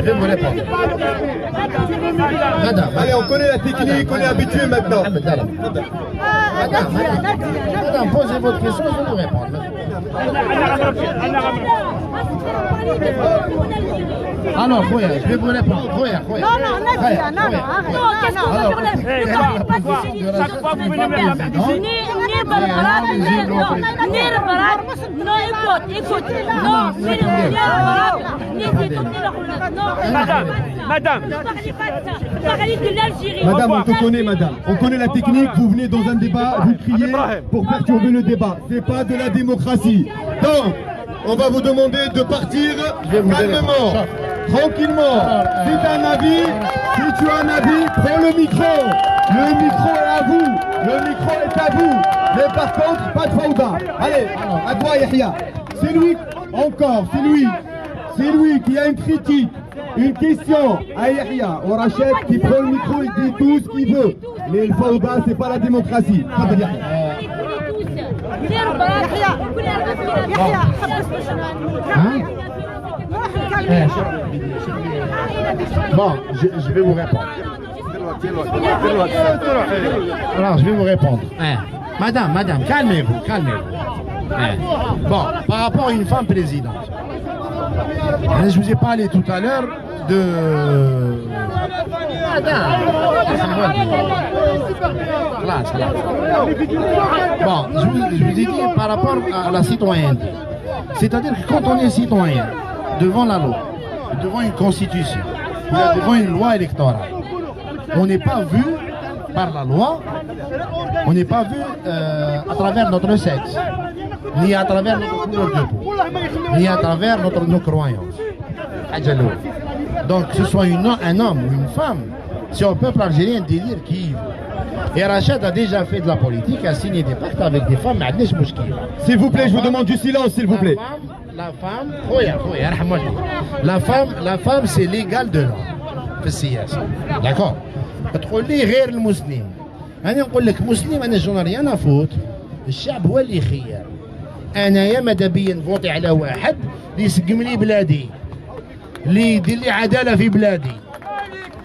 vais vous répondre. Madame. Allez, on connaît la technique, on est habitué maintenant. Madame, posez votre question, je vais vous répondre. Alors, Khoya, je vais vous répondre. Khoya. Madame, Madame, on te connaît, madame. On connaît la technique, vous venez dans un débat, vous criez pour perturber le débat. C'est pas de la démocratie. Donc, on va vous demander de partir calmement, tranquillement. Si tu as un avis, prends le micro. Le micro est à vous. Mais par contre, pas de fauda. Allez, à toi Yahya. C'est lui qui a une critique, une question à Yahya, au Rachid qui prend le micro, il dit tout ce qu'il veut. Mais le fauda, c'est pas la démocratie. Bon, je vais vous répondre. Alors, je vais vous répondre. Madame, calmez-vous. Bon, par rapport à une femme présidente, je vous ai parlé tout à l'heure de... Bon, je vous ai dit par rapport à la citoyenneté. C'est-à-dire que quand on est citoyen, devant la loi, devant une constitution, devant une loi électorale, on n'est pas vu par la loi, on n'est pas vu à travers notre sexe, ni à travers notre couleur de peau, ni à travers nos croyances. Donc, que ce soit un homme ou une femme, si au peuple algérien délire qui... Et Rachid a déjà fait de la politique, a signé des pactes avec des femmes, S'il vous plaît, je vous demande du silence, s'il vous plaît. La femme, c'est l'égal de l'homme. D'accord. تقول لي غير المسلم انا نقول لك مسلم انا جون ريان افوت الشعب هو اللي يخير انايا ماذا بيا نفوتي على واحد اللي يسقم لي بلادي اللي يدير لي عداله في بلادي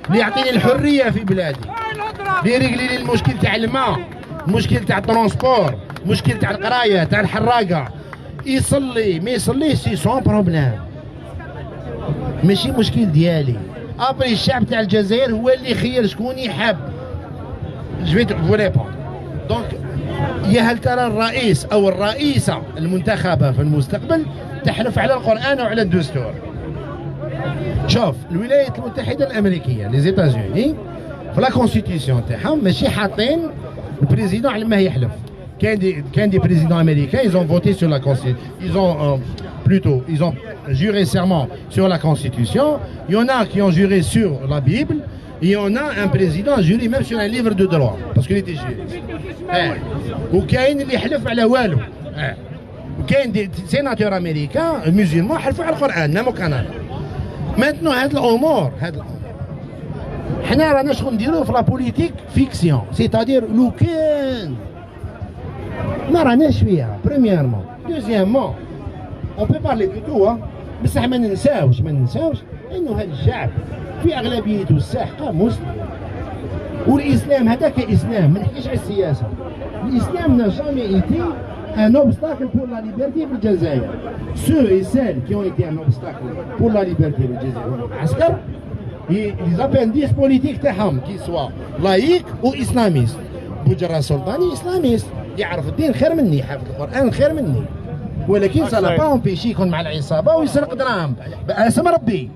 اللي يعطيني الحريه في بلادي اللي يريقلي لي المشكل تاع الماء المشكل تاع الترونسبور المشكل تاع القرايه تاع الحراقه يصلي ما يصليش سي سون بروبليم ماشي مشكل ديالي ابري الشعب تاع الجزائر هو اللي يخير شكون يحب. جو فو ريبوند دونك يا هل ترى الرئيس او الرئيسه المنتخبه في المستقبل تحلف على القران وعلى الدستور؟ شوف الولايات المتحده الامريكيه لي زيتازوني في لا كونستيتيسيون تاعهم ماشي حاطين البريزيدون على ما يحلف. كان دي بريزيدون امريكان ils ont voté sur la constitution, ils ont juré serment sur la constitution. Il y en a qui ont juré sur la Bible. Il y en a un président juré même sur un livre de droit parce qu'il était juriste. وكاين اللي يحلف على والو. وكاين دي سيناتور امريكان مسلمون حلفوا على القران ميم كندا. ماتنو هاد الامور حنا رانا شغل نديرو في لا بوليتيك فيكسيون سيتادير لو كان ما راناش فيها بريميرمون. دوزيامون اون بو بارلي دو تو بصح ما ننساوش انه هذا الشعب في اغلبيته الساحقه مسلم. والاسلام هذا كاسلام ما نحكيش على السياسه. الاسلام n'a jamais été un obstacle pour la liberté في الجزائر. Ceux et celles qui ont été un obstacle pour la liberté في الجزائر العسكر ils appendissent politique تاعهم كي سوا لايك و اسلاميست. بوجرة السلطاني اسلاميست يعرف الدين خير مني حافظ القران خير مني ولكن سا لا با امبيشي يكون مع العصابه ويسرق دراهم باسم ربي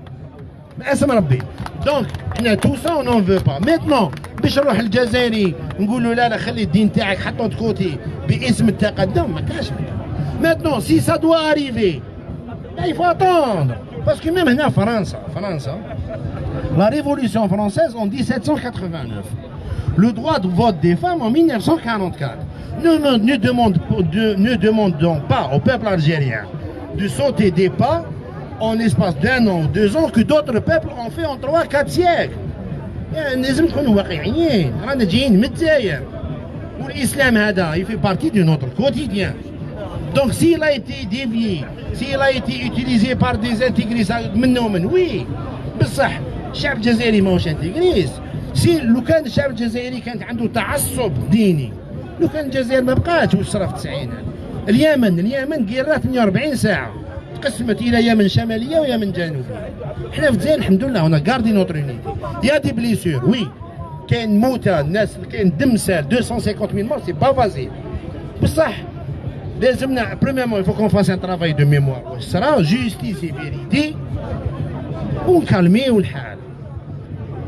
باسم ربي. دونك حنا تو سا اون اون فو با ميتنون باش نروح الجزائري نقولوا لا خلي الدين تاعك حطو تكوتي باسم التقدم ما كاش. ميتنون سي سا دوا اريفي il faut attendre parce que même هنا فرنسا la révolution française en 1789, le droit de vote des femmes en 1944. Ne demandons pas au peuple algérien de sauter des pas en l'espace d'un an ou 2 ans que d'autres peuples ont fait en 3-4 siècles. لازم نكونوا واقعيين رانا جايين من الجزائر والاسلام هذا il fait partie de notre quotidien. Donc s'il a été dévié, s'il a été utilisé par des intégristes منهم oui بصح الشعب الجزائري ماهوش انتيغريس. لو كان الشعب الجزائري كانت عنده تعصب ديني لو كان الجزائر ما بقاتش وصرا في التسعينات. اليمن قيرات 48 ساعه تقسمت الى يمن شماليه ويمن جنوبيه. حنا في الجزائر الحمد لله هنا غاردي نوتر يونيتي. يا دي بليسور وي كاين موتى الناس كاين دم سال 250,000 مور سي با فازيل بصح لازمنا بريميرمون il faut qu'on fasse un travail de mémoire واش صرا جوستيس فيريتي ونكالميو الحال.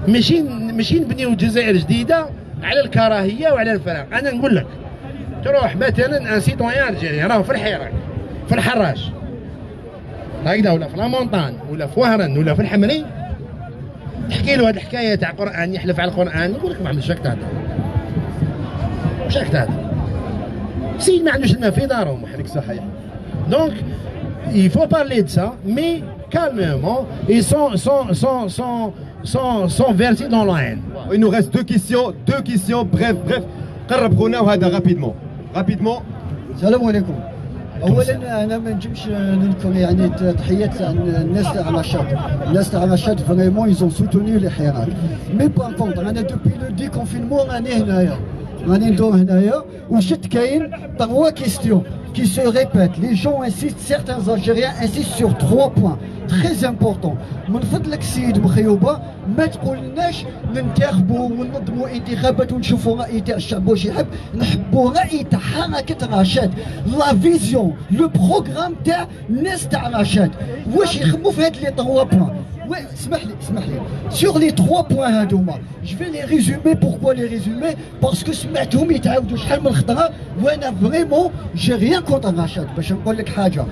ماشي نبنيو الجزائر جديده على الكراهيه وعلى الفراغ. انا نقول لك تروح مثلا ان سيتويان الجيري راه في الحراك في الحراش هكذا ولا في لامونطان ولا في وهران ولا في الحمري تحكي له هذه الحكايه تاع قران يحلف على القران يقول لك ما عندوش هكذا هذا واش هكذا هذا سيد ما عندوش الماء في دارهم وحدك صحيح. دونك il faut parler de ça mais calmement et sans verser dans la haine. Il nous reste deux questions, bref. قرب خونا وهذا rapidement. السلام عليكم. اولا انا ما نجمش ننكر يعني تحيات الناس تاع نشاط. الناس تاع نشاط فريمون يزون سوتوني لي حراك. مي بار كونتر انا دوبي لو ديكونفينمون راني هنايا. راني ندور هنايا وشت كاين 3 كيستيون qui se répètent. Les gens insistent, certains Algériens insistent sur 3 points très importants. من فضلك سيد مخيوبة ما تقولناش ننتخبوا وننظموا انتخابات ونشوفوا رأي تاع الشعب واش يحب، نحبوا رأي تاع حركة رشاد، لا فيزيون، لو بروغرام تاع الناس تاع رشاد، واش يخموا في هاد لي 3 بوان. اسمح لي sur les 3 points هادوما je vais les résumer. Pourquoi les résumer? parce que سمعتهم يتعاودوا شحال من خطره وانا فريمون جي ريان كونتر رشاد. باش نقول لك حاجه،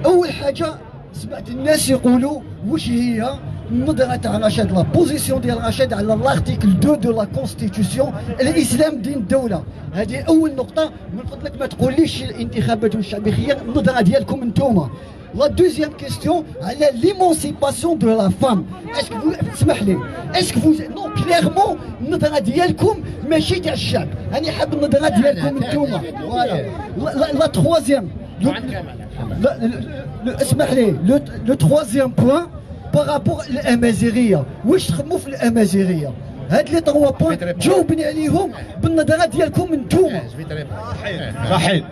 اول حاجه سمعت الناس يقولوا واش هي النظره تاع رشاد، لا بوزيسيون ديال رشاد على الارتيكل 2 دو لا كونستيتيسيون، الاسلام دين الدوله. هذه اول نقطه. من فضلك ما تقوليش الانتخابات والشعب خير، النظره ديالكم انتوما. La deuxième question, l'émancipation de la femme. Est-ce que vous, est-ce que vous, non, clairement, النظرة ديالكم ماشي تاع الشعب. أنا حاب النظرة ديالكم نتوما. Voilà. La troisième. اسمح لي. Le troisième point par rapport للأمازيغية. واش تخدموا في الأمازيغية؟ هاد لي 3 بوين جاوبني عليهم بالنظرة ديالكم نتوما. صحيح.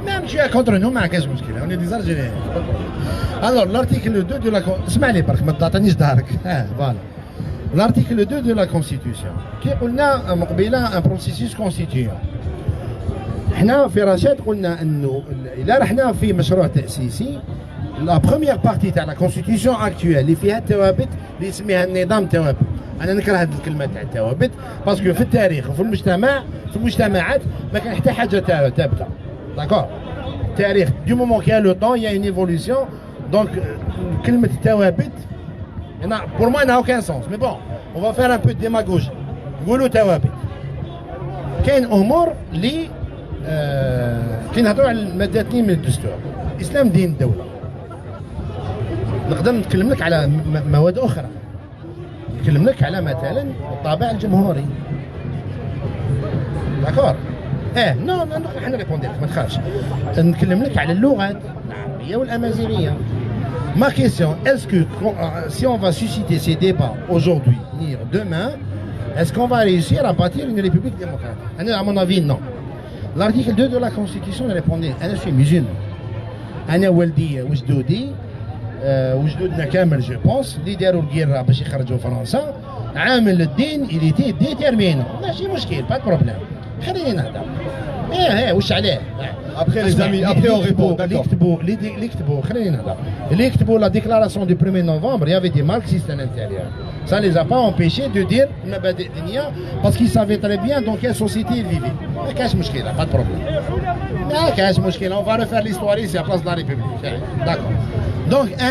Même tu es contre nous, mais qu'est-ce que on est des Algériens. Alors, l'article 2 de la اسمعني برك ما تعطينيش ظهرك. Voilà. L'article 2 de la Constitution. كي قلنا مقبله ان بروسيسيس كونستيتيون. احنا في رشاد قلنا انه اذا رحنا في مشروع تاسيسي لا بروميير بارتي تاع لا كونستيتيسيون اكتويل اللي فيها الثوابت اللي يسميها النظام الثوابت. انا نكره هذه الكلمه تاع الثوابت باسكو في التاريخ وفي المجتمع في المجتمعات ما كان حتى حاجه ثابته. داكور التاريخ دو مومون كي لو طون يا اون ايفولوسيون دونك كلمه الثوابت انا بور موا نها اوكان سونس مي بون اون فا فير ان بو ديماغوجي نقولوا ثوابت. كاين امور اللي كي نهضروا على الماده 2 من الدستور الاسلام دين الدوله. نقدر نتكلم لك على مواد اخرى، نتكلم لك على مثلا الطابع الجمهوري. داكور نو حنا ريبوندي لك ما تخافش. نتكلم لك على اللغات العربيه والامازيغيه. ما كيسيون اسكو سي اون فا سوسيتي سي ديبا aujourd'hui ni demain est-ce qu'on va réussir à bâtir une république démocratique? À mon avis non. L'article 2 de la constitution répondait انا suis musulman. انا والدي وجدودي وجدودنا كامل جو بونس اللي داروا الكيرة باش يخرجوا فرنسا عامل الدين اللي تي ديتيرمينو ماشي مشكل با بروبليم. خليني نهضر. واش عليه؟ Après les amis, après on répond, d'accord. اللي كتبوا خليني نهضر. اللي كتبوا لا ديكلاراسيون دو 1er novembre y avait des marxistes à l'intérieur. Ça les a pas empêchés de dire المبادئ الدينية parce qu'ils savaient très bien dans quelle société ils vivaient. ما كاش مشكلة pas de problème. ما كاش مشكلة on va refaire l'histoire ici à place de la République. D'accord. Donc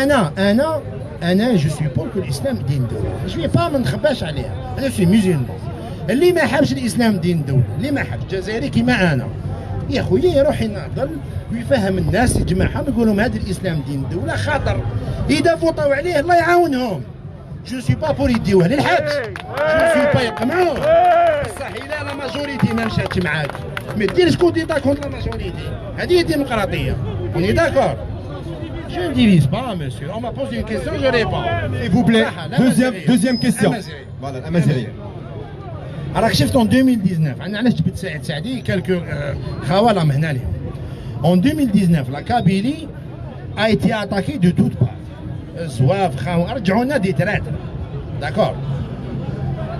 انا je suis pour que l'islam دين دولة. je vais pas ما نخباش عليها. انا suis musulman. اللي ما حبش الاسلام دين دولة، اللي ما حبش جزائري كيما انا يا خويا يروح يناضل ويفهم الناس يجمعهم يقول لهم هذا الاسلام دين دولة خاطر اذا فوطوا عليه الله يعاونهم. جو سوي با بور يديوه للحبس، جو سوي با يقمعوه. بصح الا لا ماجوريتي ما مشاتش معاك ما ديرش كوديتا كونتر لا ماجوريتي، هذه هي الديمقراطية. اوني داكور؟ Je ne divise pas, monsieur. On m'a posé une question, je réponds. S'il vous plaît, deuxième question. Voilà, la Mazérie. راك شفت en 2019 انا علاش جبت سعيد سعدي كالكو خوالم هنا لهم. En 2019 la Kabylie a été attaquée de toutes parts. زواف رجعوا لنا دي تراتر. داكور.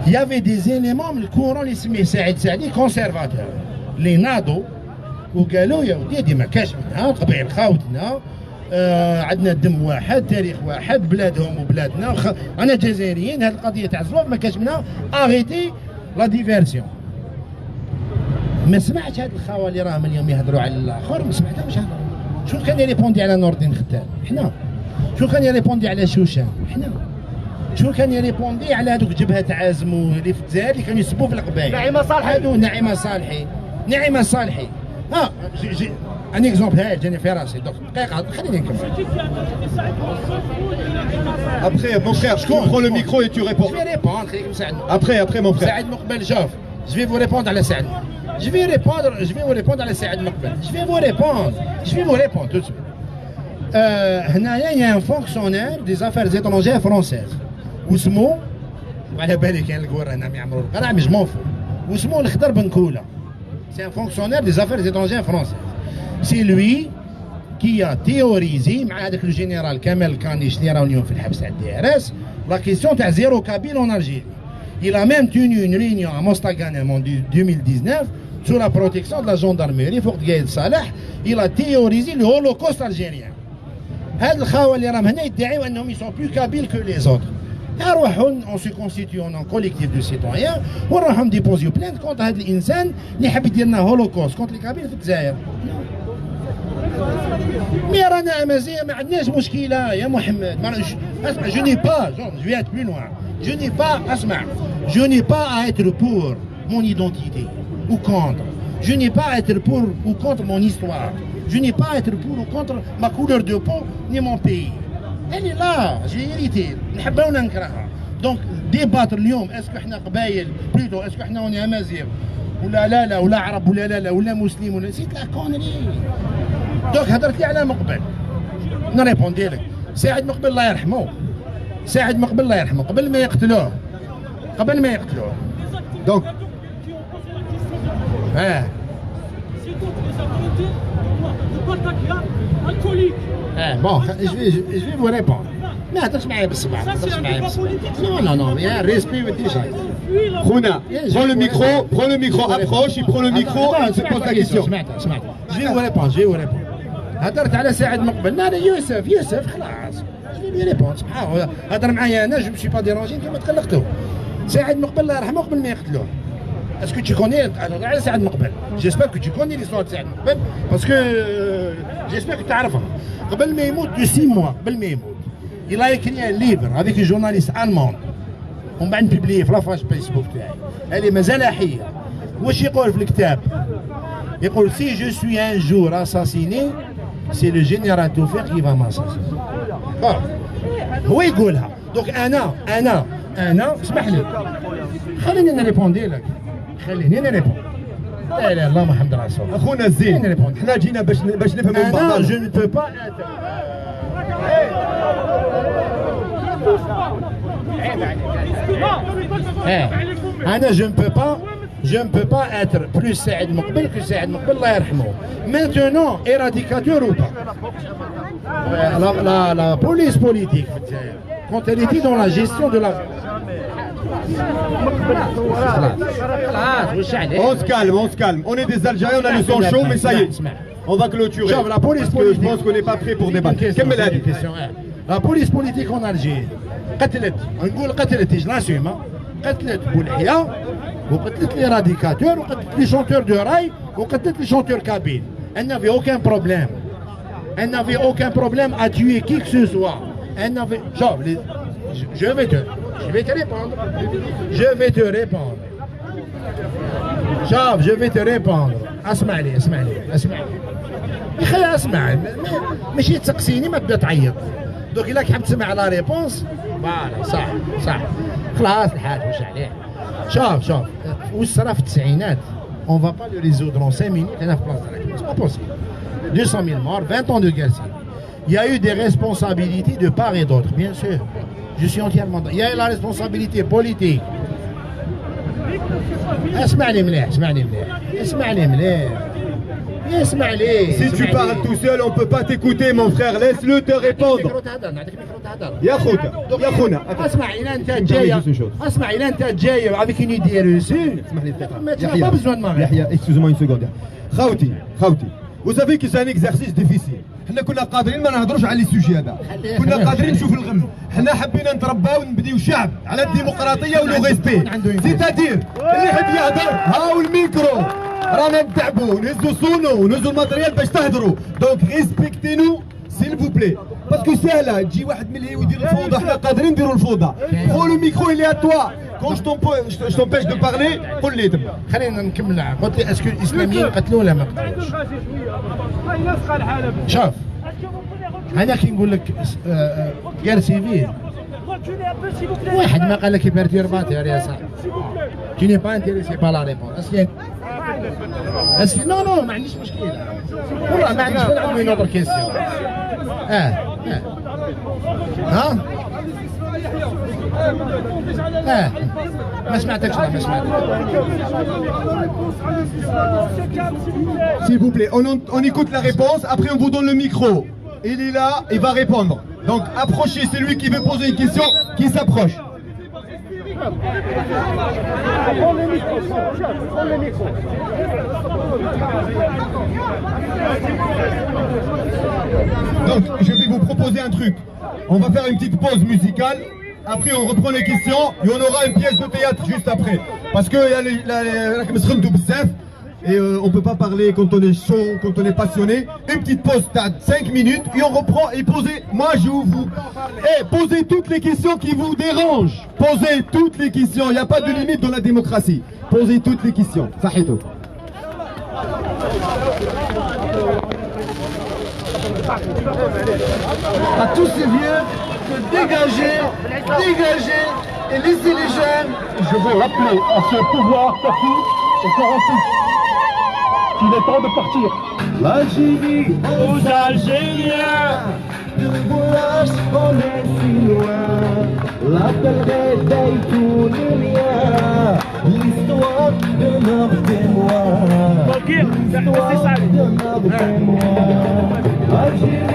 Il y avait des éléments من الكورون اللي سميه سعيد سعدي كونسيرفاتور اللي ناضوا وقالوا يا وديدي ما كاش منها قبائل خاوتنا عندنا دم واحد تاريخ واحد بلادهم وبلادنا انا جزائريين هذه القضيه تاع الزواف ما كاش منها اغيتي لا ديفيرسيون. ما سمعتش هاد الخاوه اللي راهم اليوم يهضروا على الاخر ما سمعتهمش هذا. شو كان يريبوندي على نور الدين ختان؟ حنا. شو كان يريبوندي على شوشان؟ حنا. شو كان يريبوندي على هذوك جبهه عازم اللي في الجزائر اللي كانوا يسبوا في القبائل؟ نعيمه صالحي. هادو نعيمه صالحي. ان اكزومبل هاي جاني في راسي دوك دقيقه خليني نكمل. Après, mon frère, je prends le micro et tu réponds. Je vais répondre, Après, mon frère. Saïd Moukbel, je vais vous répondre à la Saïd. Je vais vous répondre à la Saïd Moukbel. Je vais vous répondre tout de suite. Il y a un fonctionnaire des affaires étrangères françaises. Ousmou, على بالي كاين الكورة هنا يعمروا القرع مش موفو. واسمه الخضر بن كولا. C'est un fonctionnaire des affaires étrangères françaises. C'est lui qui a théorisé مع هذاك الجنرال كمال كانيش اللي راهو اليوم في الحبس تاع الDRS la question تاع زيرو كابيل en Algérie. Il a même tenu une réunion à Mostaganem en 2019 sous la protection de la gendarmerie Fort Gaël Salah. Il a théorisé le holocauste algérien. هاد الخاوة اللي راهم هنا يدعيو انهم ils sont plus kabyles que les autres. نروحوا on se constitue en collectif de citoyens ونروحوا نديبوزيو بلانت كونت هذا الانسان اللي حاب يدير لنا هولوكوست كونت الكابيل في الجزائر. مي رانا امازيغ ما عندناش مشكله يا محمد. اسمع جو ني با جو vais être plus loin. Je n'ai pas اسمع je n'ai pas à être pour mon identité ou contre. Je n'ai pas à être pour ou contre mon histoire. Je n'ai pas à être pour ou contre ma couleur de peau ni mon pays. Elle est là, j'ai hérité. نحبها ولا نكرهها. دونك ديباتر اليوم اسكو احنا قبايل بلوتو اسكو احنا وني امازيغ ولا لا ولا عرب ولا لا ولا مسلم ولا نسيت لا كونري. دونك هضرت لي على مقبل نريبوندي لك. سعد مقبل الله يرحمه. سعد مقبل الله يرحمه قبل ما يقتلوه دونك bon, je vais vous répondre. Mais attends, non, il y a un respect déjà. Khouna, prends le micro, approche, il prend le micro, il se pose la question. Je vais vous répondre. هدرت على سعد مقبل لا يوسف خلاص لي ريبونس معاه هضر معايا انا جو مشي با ديرونجي كيما تقلقتو سعد مقبل الله يرحمه قبل ما يقتلوه اسكو تي كوني على سعد مقبل جيسبر كو تي كوني ليستوار تاع سعد مقبل باسكو جيسبر كو تعرفها قبل ما يموت دو 6 موا قبل ما يموت il a écrit un livre avec une journaliste allemande ومن بعد بيبليه في لافاج فيسبوك تاعي هذه مازال حيه واش يقول في الكتاب يقول si je suis un jour assassiné c'est le général Toffer qui va m'assassiner هو يقولها دوك انا اسمح لي خليني نريبوندي لك خليني نريبوند لا اله الا الله محمد رسول الله اخونا الزين حنا جينا باش نفهموا بعضنا جو ne peux pas انا je ne peux pas être plus Saïd Mokbel que Saïd Mokbel الله يرحمه maintenant éradicateur ou pas la police politique quand elle était dans la gestion de la on se calme on est des Algériens on a le sang chaud mais ça y est on va clôturer la police politique je pense qu'on n'est pas prêt pour débattre la police politique en Algérie قتلت نقول قتلت je l'assume قتلت بولحية وقتلت لي راديكاتور وقتلت لي شونتور دو راي وقتلت لي شونتور كابين elle n'avait aucun problème elle n'avait aucun problème à tuer qui que ce soit elle n'avait genre je vais te répondre شوف je vais te répondre اسمع لي يا اخي اسمع ماشي تسقسيني ما تبدا تعيط دوك الا حاب تسمع لا ريبونس فوالا صح خلاص الحال واش عليه شوف واش صرا في التسعينات on va pas le résoudre en 5 minutes هنا في بلاصه c'est pas possible 200 000 morts 20 ans de guerre civile il y a eu des responsabilités de part et d'autre bien sûr je suis entièrement il y a eu la responsabilité politique اسمعني مليح Si tu parles tout seul, on ne peut pas t'écouter, mon frère. Laisse-le te répondre. يا خونا اسمع الى انت جاي avec une idée reçue pas besoin de m'arrêter excuse-moi une seconde خاوتي vous savez que c'est un exercice difficile حنا كنا قادرين ما نهضروش على السوجي هذا كنا قادرين نشوف الغم حنا حبينا نترباو ونبديو شعب على الديمقراطيه ولو ريسبي سيتادير اللي يحب يهضر هاو الميكرو رانا نتعبوا نهزوا صونو ونهزوا الماتريال باش تهضروا دونك ريسبكتي نو سيل فو بلي باسكو سهله تجي واحد من اللي يدير الفوضى حنا قادرين نديروا الفوضى خو لو ميكرو اللي ا توا كون je t'empêche de parler قول لي تما خلينا نكمل قلت لي اسكو الاسلاميين قتلوا ولا ما قتلوش شوف انا كي نقول لك غير سيفيل واحد ما قال لك بيرتيرباتور يا صاحبي tu n'es pas intéressé par la réponse est-ce que non ما عنديش مشكله والله ما عنديش نلعب une autre question ما سمعتكش S'il vous plaît, on écoute la réponse, après on vous donne le micro. Il est là, il va répondre. Donc approchez celui qui veut poser une question, qui s'approche. Donc je vais vous proposer un truc. On va faire une petite pause musicale. Après on reprend les questions et on aura une pièce de théâtre juste après. Parce que et on peut pas parler quand on est chaud, quand on est passionné. Une petite pause de 5 minutes et on reprend et posez. Moi je vous... posez toutes les questions qui vous dérangent. Posez toutes les questions. Il n'y a pas de limite dans la démocratie. Posez toutes les questions. Sahito. À tous ces vieux de dégager et laisser les jeunes. Je veux rappeler à ce pouvoir partout et 48 qu'il est temps de partir. L'Algérie Aux Algériens, de voyage on est si loin. L'appel réveille tous les liens. L'histoire de nos témoins. L'histoire de nos témoins. Algérie.